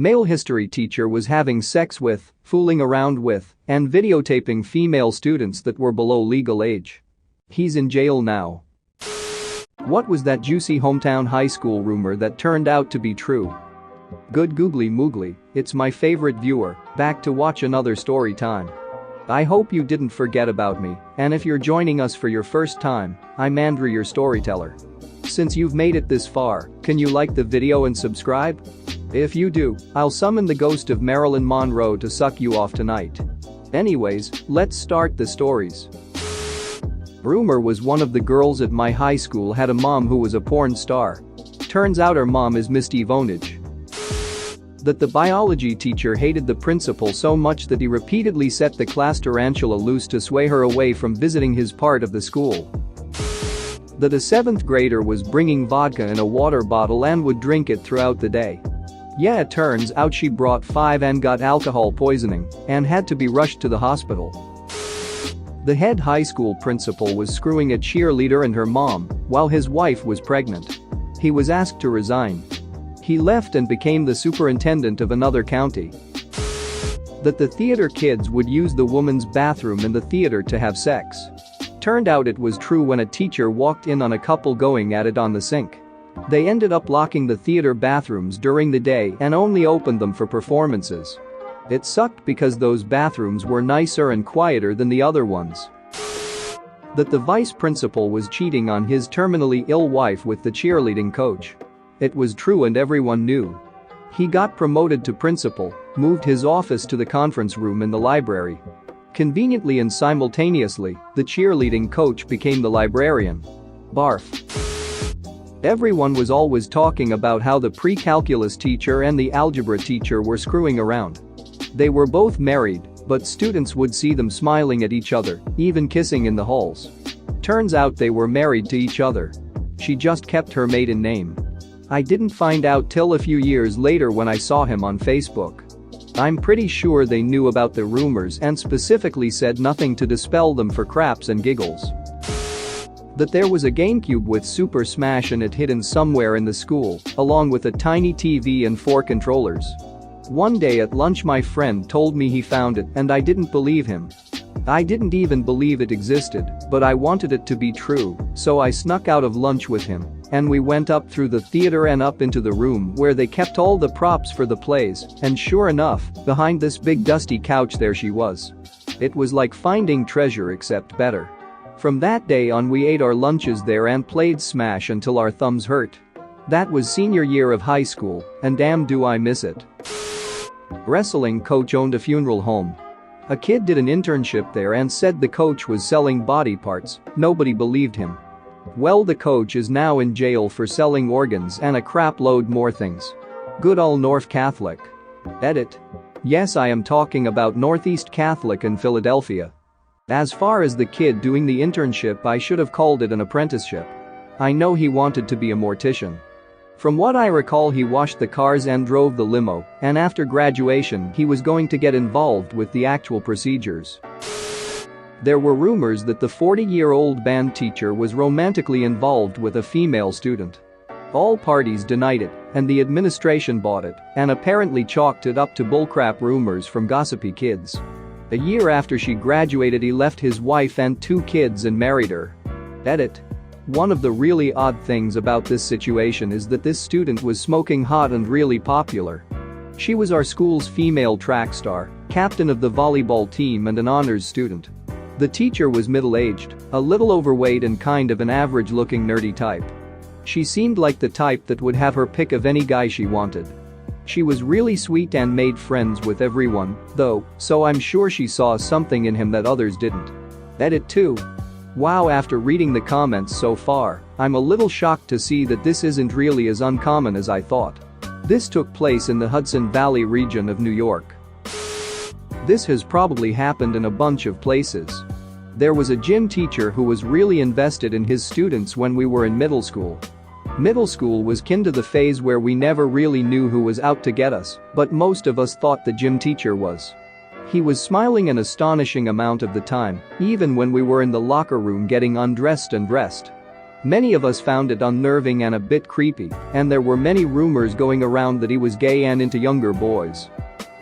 Male history teacher was having sex with, fooling around with, and videotaping female students that were below legal age. He's in jail now. What was that juicy hometown high school rumor that turned out to be true? Good googly moogly, it's my favorite viewer, back to watch another story time. I hope you didn't forget about me, and if you're joining us for your first time, I'm Andrew, your storyteller. Since you've made it this far, can you like the video and subscribe? If you do, I'll summon the ghost of Marilyn Monroe to suck you off tonight. Anyways, let's start the stories. Rumor was one of the girls at my high school had a mom who was a porn star. Turns out her mom is Misty Vonage. That the biology teacher hated the principal so much that he repeatedly set the class tarantula loose to sway her away from visiting his part of the school. That a 7th grader was bringing vodka in a water bottle and would drink it throughout the day. Yeah, it turns out she brought 5 and got alcohol poisoning and had to be rushed to the hospital. The head high school principal was screwing a cheerleader and her mom while his wife was pregnant. He was asked to resign. He left and became the superintendent of another county. That the theater kids would use the woman's bathroom in the theater to have sex. Turned out it was true when a teacher walked in on a couple going at it on the sink. They ended up locking the theater bathrooms during the day and only opened them for performances. It sucked because those bathrooms were nicer and quieter than the other ones. That the vice principal was cheating on his terminally ill wife with the cheerleading coach. It was true and everyone knew. He got promoted to principal, moved his office to the conference room in the library. Conveniently and simultaneously, the cheerleading coach became the librarian. Barf. Everyone was always talking about how the pre-calculus teacher and the algebra teacher were screwing around. They were both married, but students would see them smiling at each other, even kissing in the halls. Turns out they were married to each other. She just kept her maiden name. I didn't find out till a few years later when I saw him on Facebook. I'm pretty sure they knew about the rumors and specifically said nothing to dispel them for craps and giggles. That there was a GameCube with Super Smash in it hidden somewhere in the school, along with a tiny TV and 4 controllers. One day at lunch my friend told me he found it and I didn't believe him. I didn't even believe it existed, but I wanted it to be true, so I snuck out of lunch with him, and we went up through the theater and up into the room where they kept all the props for the plays, and sure enough, behind this big dusty couch there she was. It was like finding treasure except better. From that day on we ate our lunches there and played Smash until our thumbs hurt. That was senior year of high school, and damn do I miss it. Wrestling coach owned a funeral home. A kid did an internship there and said the coach was selling body parts. Nobody believed him. Well, the coach is now in jail for selling organs and a crap load more things. Good ol' North Catholic. Edit. Yes, I am talking about Northeast Catholic in Philadelphia. As far as the kid doing the internship, I should have called it an apprenticeship. I know he wanted to be a mortician. From what I recall, he washed the cars and drove the limo, and after graduation he was going to get involved with the actual procedures. There were rumors that the 40-year-old band teacher was romantically involved with a female student. All parties denied it, and the administration bought it and apparently chalked it up to bullcrap rumors from gossipy kids. A year after she graduated he left his wife and 2 kids and married her. Edit. One of the really odd things about this situation is that this student was smoking hot and really popular. She was our school's female track star, captain of the volleyball team and an honors student. The teacher was middle-aged, a little overweight and kind of an average-looking nerdy type. She seemed like the type that would have her pick of any guy she wanted. She was really sweet and made friends with everyone, though, so I'm sure she saw something in him that others didn't. Edit 2. Wow, after reading the comments so far, I'm a little shocked to see that this isn't really as uncommon as I thought. This took place in the Hudson Valley region of New York. This has probably happened in a bunch of places. There was a gym teacher who was really invested in his students when we were in middle school. Middle school was kin to the phase where we never really knew who was out to get us, but most of us thought the gym teacher was. He was smiling an astonishing amount of the time, even when we were in the locker room getting undressed and dressed. Many of us found it unnerving and a bit creepy, and there were many rumors going around that he was gay and into younger boys.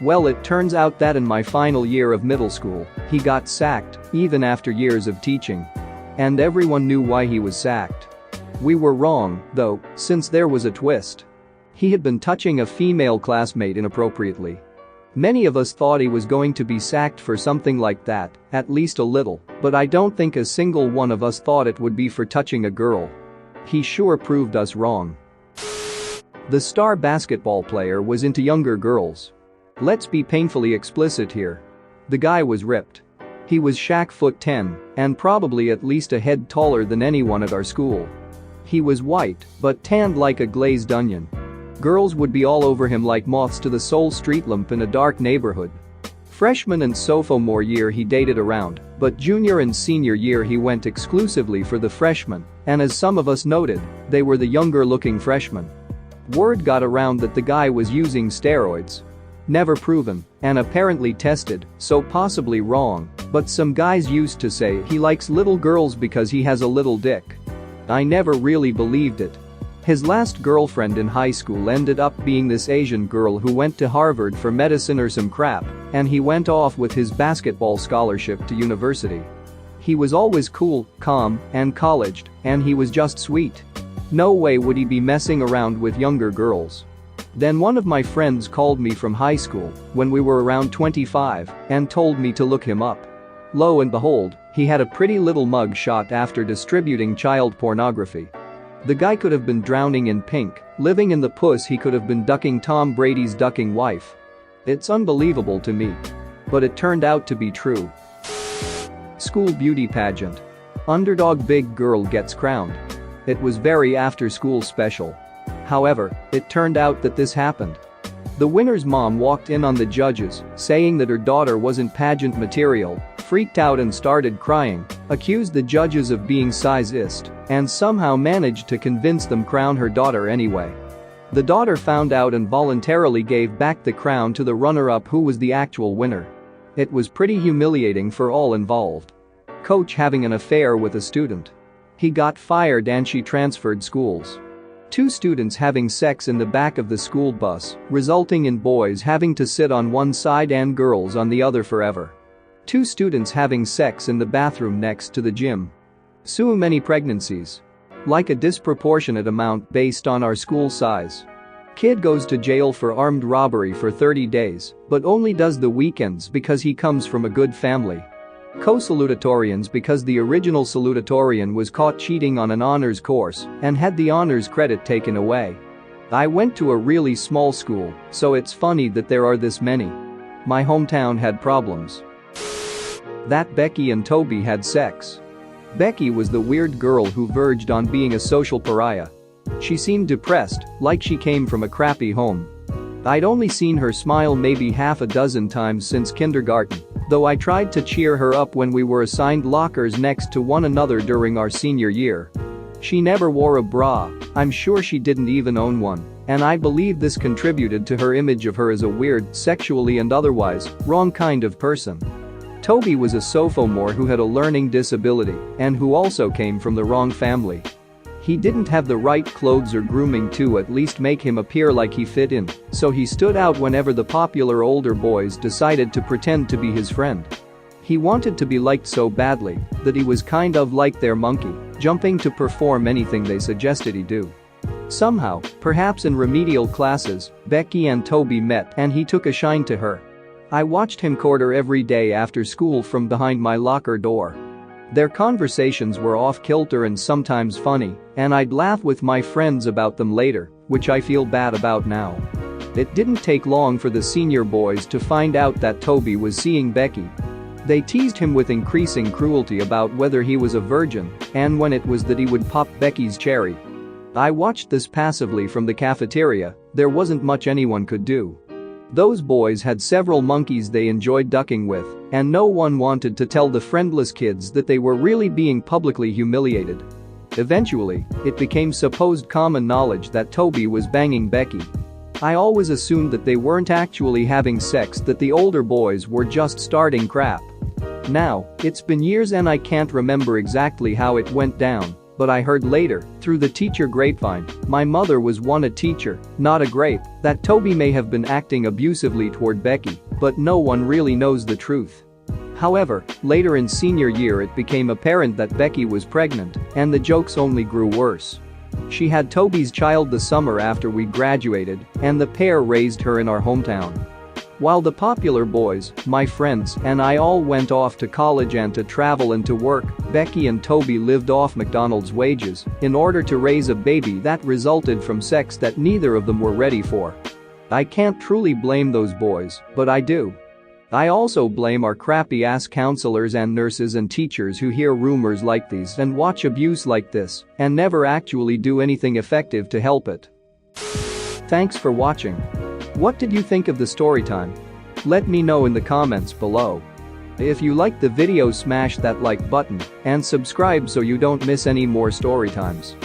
Well, it turns out that in my final year of middle school, he got sacked, even after years of teaching. And everyone knew why he was sacked. We were wrong, though, since there was a twist. He had been touching a female classmate inappropriately. Many of us thought he was going to be sacked for something like that, at least a little, but I don't think a single one of us thought it would be for touching a girl. He sure proved us wrong. The star basketball player was into younger girls. Let's be painfully explicit here. The guy was ripped. He was Shaq 5'10", and probably at least a head taller than anyone at our school. He was white, but tanned like a glazed onion. Girls would be all over him like moths to the sole street lamp in a dark neighborhood. Freshman and sophomore year he dated around, but junior and senior year he went exclusively for the freshmen, and as some of us noted, they were the younger-looking freshmen. Word got around that the guy was using steroids. Never proven, and apparently tested, so possibly wrong, but some guys used to say he likes little girls because he has a little dick. I never really believed it. His last girlfriend in high school ended up being this Asian girl who went to Harvard for medicine or some crap, and he went off with his basketball scholarship to university. He was always cool, calm, and colleged, and he was just sweet. No way would he be messing around with younger girls. Then one of my friends called me from high school, when we were around 25, and told me to look him up. Lo and behold, he had a pretty little mug shot after distributing child pornography. The guy could have been drowning in pink, living in the puss. He could have been ducking Tom Brady's ducking wife. It's unbelievable to me. But it turned out to be true. School beauty pageant. Underdog big girl gets crowned. It was very after-school special. However, it turned out that this happened. The winner's mom walked in on the judges, saying that her daughter wasn't pageant material, freaked out and started crying, accused the judges of being sizeist, and somehow managed to convince them crown her daughter anyway. The daughter found out and voluntarily gave back the crown to the runner-up, who was the actual winner. It was pretty humiliating for all involved. Coach having an affair with a student. He got fired and she transferred schools. 2 students having sex in the back of the school bus, resulting in boys having to sit on one side and girls on the other forever. 2 students having sex in the bathroom next to the gym. So many pregnancies. Like a disproportionate amount based on our school size. Kid goes to jail for armed robbery for 30 days, but only does the weekends because he comes from a good family. Co-salutatorians because the original salutatorian was caught cheating on an honors course and had the honors credit taken away. I went to a really small school, so it's funny that there are this many. My hometown had problems. That Becky and Toby had sex. Becky was the weird girl who verged on being a social pariah. She seemed depressed, like she came from a crappy home. I'd only seen her smile maybe half a dozen times since kindergarten, though I tried to cheer her up when we were assigned lockers next to one another during our senior year. She never wore a bra, I'm sure she didn't even own one, and I believe this contributed to her image of her as a weird, sexually and otherwise, wrong kind of person. Toby was a sophomore who had a learning disability and who also came from the wrong family. He didn't have the right clothes or grooming to at least make him appear like he fit in, so he stood out whenever the popular older boys decided to pretend to be his friend. He wanted to be liked so badly that he was kind of like their monkey, jumping to perform anything they suggested he do. Somehow, perhaps in remedial classes, Becky and Toby met and he took a shine to her. I watched him court her every day after school from behind my locker door. Their conversations were off-kilter and sometimes funny, and I'd laugh with my friends about them later, which I feel bad about now. It didn't take long for the senior boys to find out that Toby was seeing Becky. They teased him with increasing cruelty about whether he was a virgin and when it was that he would pop Becky's cherry. I watched this passively from the cafeteria. There wasn't much anyone could do. Those boys had several monkeys they enjoyed ducking with, and no one wanted to tell the friendless kids that they were really being publicly humiliated. Eventually, it became supposed common knowledge that Toby was banging Becky. I always assumed that they weren't actually having sex, that the older boys were just starting crap. Now, it's been years and I can't remember exactly how it went down, But I heard later, through the teacher grapevine, my mother was a teacher, not a grape, that Toby may have been acting abusively toward Becky, but no one really knows the truth. However, later in senior year it became apparent that Becky was pregnant, and the jokes only grew worse. She had Toby's child the summer after we graduated, and the pair raised her in our hometown. While the popular boys, my friends, and I all went off to college and to travel and to work, Becky and Toby lived off McDonald's wages in order to raise a baby that resulted from sex that neither of them were ready for. I can't truly blame those boys, but I do. I also blame our crappy-ass counselors and nurses and teachers who hear rumors like these and watch abuse like this and never actually do anything effective to help it. Thanks for watching. What did you think of the story time? Let me know in the comments below. If you liked the video, smash that like button and subscribe so you don't miss any more story times.